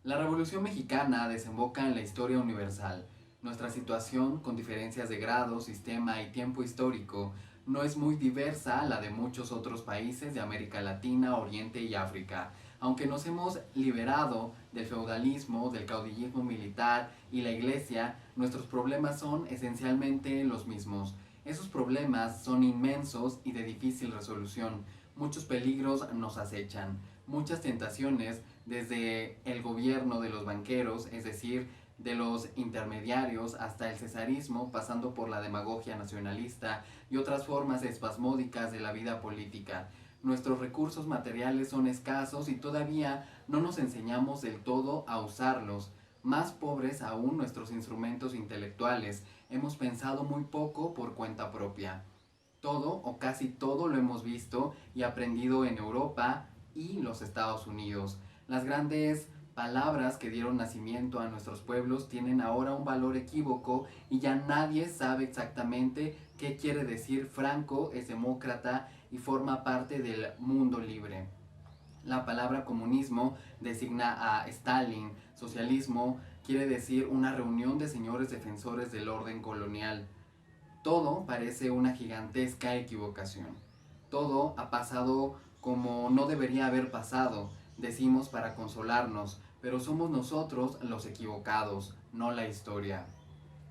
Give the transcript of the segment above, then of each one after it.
La Revolución Mexicana desemboca en la historia universal. Nuestra situación, con diferencias de grado, sistema y tiempo histórico, no es muy diversa a la de muchos otros países de América Latina, Oriente y África. Aunque nos hemos liberado del feudalismo, del caudillismo militar y la iglesia, nuestros problemas son esencialmente los mismos. Esos problemas son inmensos y de difícil resolución. Muchos peligros nos acechan, muchas tentaciones desde el gobierno de los banqueros, es decir, de los intermediarios hasta el cesarismo, pasando por la demagogia nacionalista y otras formas espasmódicas de la vida política. Nuestros recursos materiales son escasos y todavía no nos enseñamos del todo a usarlos. Más pobres aún nuestros instrumentos intelectuales. Hemos pensado muy poco por cuenta propia. Todo o casi todo lo hemos visto y aprendido en Europa y los Estados Unidos. Las grandes palabras que dieron nacimiento a nuestros pueblos tienen ahora un valor equívoco y ya nadie sabe exactamente qué quiere decir Franco es demócrata y forma parte del mundo libre. La palabra comunismo designa a Stalin, socialismo quiere decir una reunión de señores defensores del orden colonial. Todo parece una gigantesca equivocación. Todo ha pasado como no debería haber pasado, decimos para consolarnos, pero somos nosotros los equivocados, no la historia.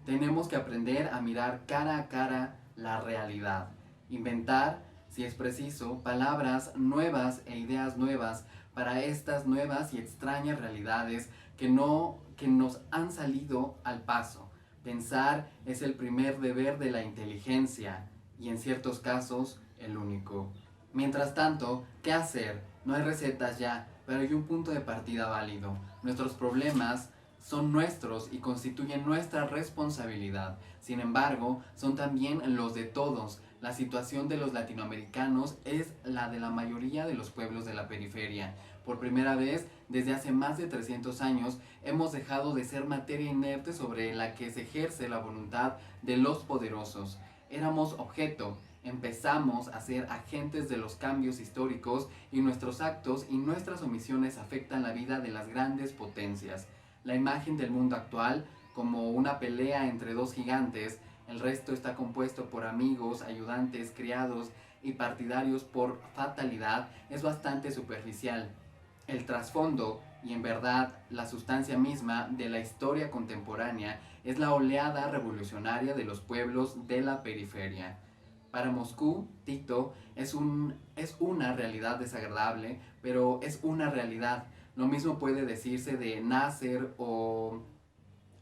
Tenemos que aprender a mirar cara a cara la realidad, inventar, si es preciso, palabras nuevas e ideas nuevas para estas nuevas y extrañas realidades que nos han salido al paso. Pensar es el primer deber de la inteligencia y en ciertos casos el único. Mientras tanto, ¿qué hacer? No hay recetas ya, pero hay un punto de partida válido. Nuestros problemas son nuestros y constituyen nuestra responsabilidad. Sin embargo, son también los de todos. La situación de los latinoamericanos es la de la mayoría de los pueblos de la periferia. Por primera vez, desde hace más de 300 años, hemos dejado de ser materia inerte sobre la que se ejerce la voluntad de los poderosos. Éramos objeto, empezamos a ser agentes de los cambios históricos y nuestros actos y nuestras omisiones afectan la vida de las grandes potencias. La imagen del mundo actual como una pelea entre dos gigantes, el resto está compuesto por amigos, ayudantes, criados y partidarios por fatalidad, es bastante superficial. El trasfondo y en verdad la sustancia misma de la historia contemporánea es la oleada revolucionaria de los pueblos de la periferia. Para Moscú, Tito es una realidad desagradable, pero es una realidad. Lo mismo puede decirse de Nasser o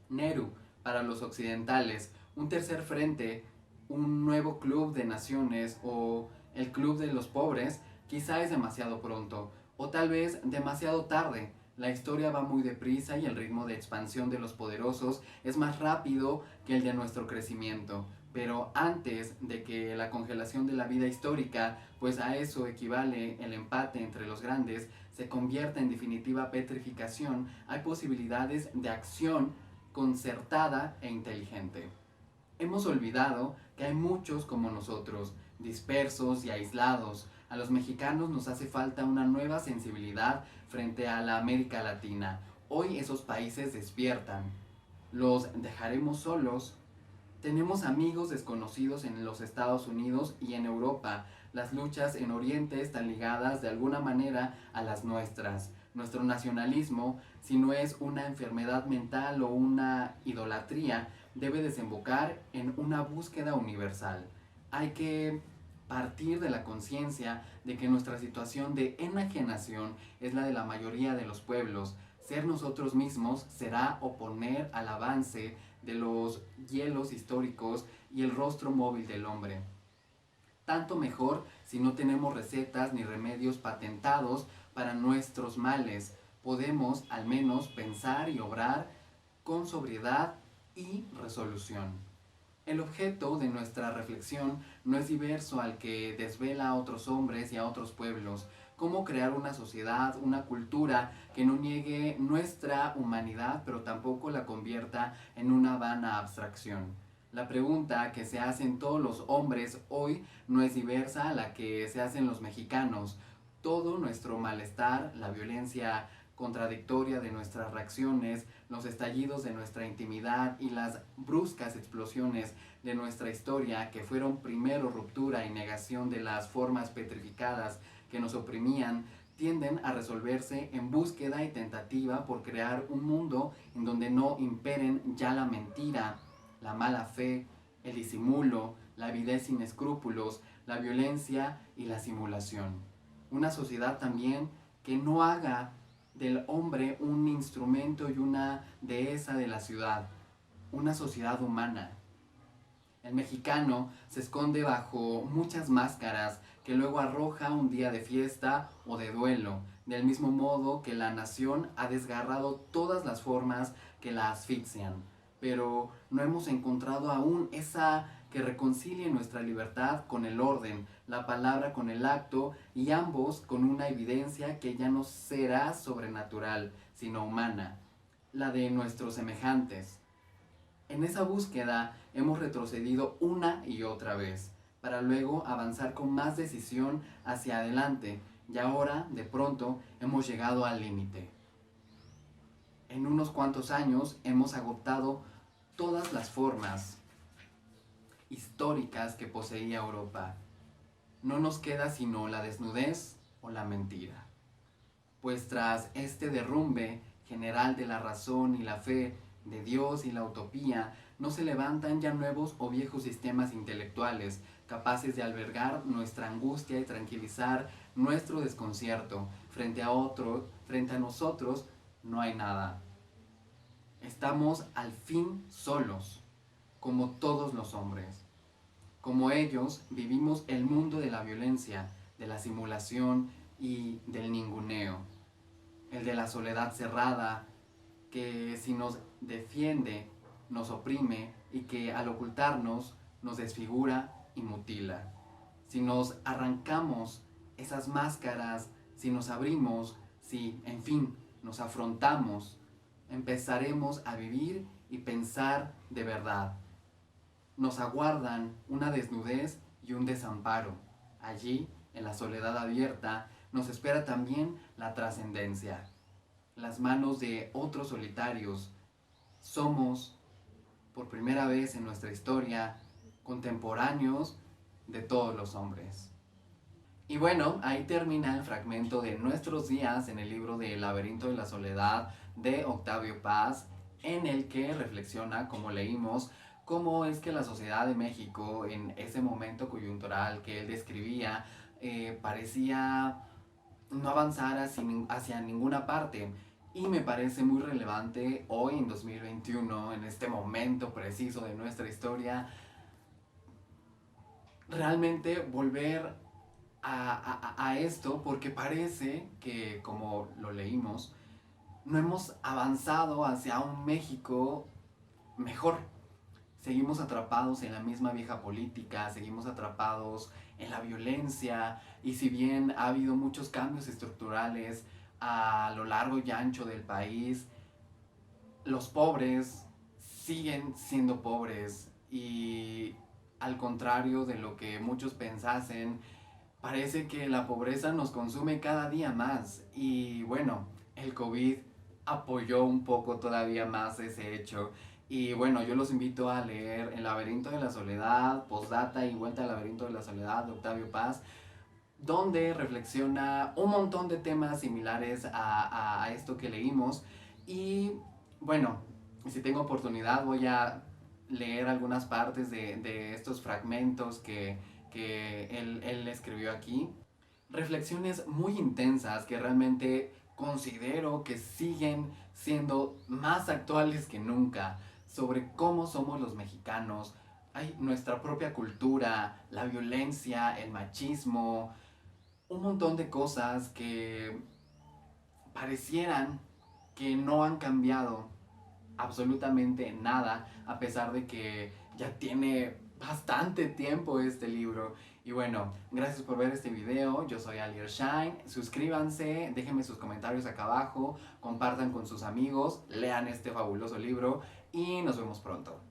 Nehru para los occidentales. Un tercer frente, un nuevo club de naciones o el club de los pobres, quizá es demasiado pronto o tal vez demasiado tarde. La historia va muy deprisa y el ritmo de expansión de los poderosos es más rápido que el de nuestro crecimiento. Pero antes de que la congelación de la vida histórica, pues a eso equivale el empate entre los grandes, se convierta en definitiva petrificación, hay posibilidades de acción concertada e inteligente. Hemos olvidado que hay muchos como nosotros, dispersos y aislados. A los mexicanos nos hace falta una nueva sensibilidad frente a la América Latina. Hoy esos países despiertan. ¿Los dejaremos solos? Tenemos amigos desconocidos en los Estados Unidos y en Europa. Las luchas en Oriente están ligadas de alguna manera a las nuestras. Nuestro nacionalismo, si no es una enfermedad mental o una idolatría, debe desembocar en una búsqueda universal. Hay que partir de la conciencia de que nuestra situación de enajenación es la de la mayoría de los pueblos. Ser nosotros mismos será oponer al avance de los hielos históricos y el rostro móvil del hombre. Tanto mejor si no tenemos recetas ni remedios patentados para nuestros males. Podemos al menos pensar y obrar con sobriedad y resolución. El objeto de nuestra reflexión no es diverso al que desvela a otros hombres y a otros pueblos. Cómo crear una sociedad, una cultura que no niegue nuestra humanidad, pero tampoco la convierta en una vana abstracción. La pregunta que se hacen todos los hombres hoy no es diversa a la que se hacen los mexicanos. Todo nuestro malestar, la violencia contradictoria de nuestras reacciones, los estallidos de nuestra intimidad y las bruscas explosiones de nuestra historia, que fueron primero ruptura y negación de las formas petrificadas que nos oprimían, tienden a resolverse en búsqueda y tentativa por crear un mundo en donde no imperen ya la mentira, la mala fe, el disimulo, la avidez sin escrúpulos, la violencia y la simulación. Una sociedad también que no haga del hombre un instrumento y una dehesa de la ciudad, una sociedad humana. El mexicano se esconde bajo muchas máscaras que luego arroja un día de fiesta o de duelo, del mismo modo que la nación ha desgarrado todas las formas que la asfixian. Pero no hemos encontrado aún esa que reconcilie nuestra libertad con el orden, la palabra con el acto, y ambos con una evidencia que ya no será sobrenatural, sino humana, la de nuestros semejantes. En esa búsqueda hemos retrocedido una y otra vez, para luego avanzar con más decisión hacia adelante, y ahora, de pronto, hemos llegado al límite. En unos cuantos años hemos agotado todas las formas históricas que poseía Europa. No nos queda sino la desnudez o la mentira. Pues tras este derrumbe general de la razón y la fe, de Dios y la utopía, no se levantan ya nuevos o viejos sistemas intelectuales capaces de albergar nuestra angustia y tranquilizar nuestro desconcierto. Frente a nosotros, no hay nada. Estamos al fin solos, como todos los hombres. Como ellos, vivimos el mundo de la violencia, de la simulación y del ninguneo. El de la soledad cerrada, que si nos defiende, nos oprime y que al ocultarnos nos desfigura y mutila. Si nos arrancamos esas máscaras, si nos abrimos, si, en fin, nos afrontamos, empezaremos a vivir y pensar de verdad. Nos aguardan una desnudez y un desamparo. Allí, en la soledad abierta, nos espera también la trascendencia. Las manos de otros solitarios. Somos, por primera vez en nuestra historia, contemporáneos de todos los hombres. Y bueno, ahí termina el fragmento de Nuestros días en el libro de El laberinto de la soledad de Octavio Paz, en el que reflexiona, como leímos, cómo es que la sociedad de México en ese momento coyuntural que él describía parecía no avanzar hacia ninguna parte. Y me parece muy relevante hoy en 2021, en este momento preciso de nuestra historia, realmente volver a esto, porque parece que, como lo leímos, no hemos avanzado hacia un México mejor. Seguimos atrapados en la misma vieja política, seguimos atrapados en la violencia, y si bien ha habido muchos cambios estructurales a lo largo y ancho del país, los pobres siguen siendo pobres, y al contrario de lo que muchos pensasen, parece que la pobreza nos consume cada día más. Y bueno, el COVID apoyó un poco todavía más ese hecho. Y bueno, yo los invito a leer El laberinto de la soledad, Postdata y Vuelta al laberinto de la soledad de Octavio Paz, donde reflexiona un montón de temas similares a esto que leímos. Y bueno, si tengo oportunidad voy a leer algunas partes de estos fragmentos que él escribió aquí. Reflexiones muy intensas que realmente considero que siguen siendo más actuales que nunca, sobre cómo somos los mexicanos, nuestra propia cultura, la violencia, el machismo, un montón de cosas que parecieran que no han cambiado absolutamente nada, a pesar de que ya tiene bastante tiempo este libro. Y bueno, gracias por ver este video. Yo soy Alier Shine. Suscríbanse, déjenme sus comentarios acá abajo, compartan con sus amigos, lean este fabuloso libro y nos vemos pronto.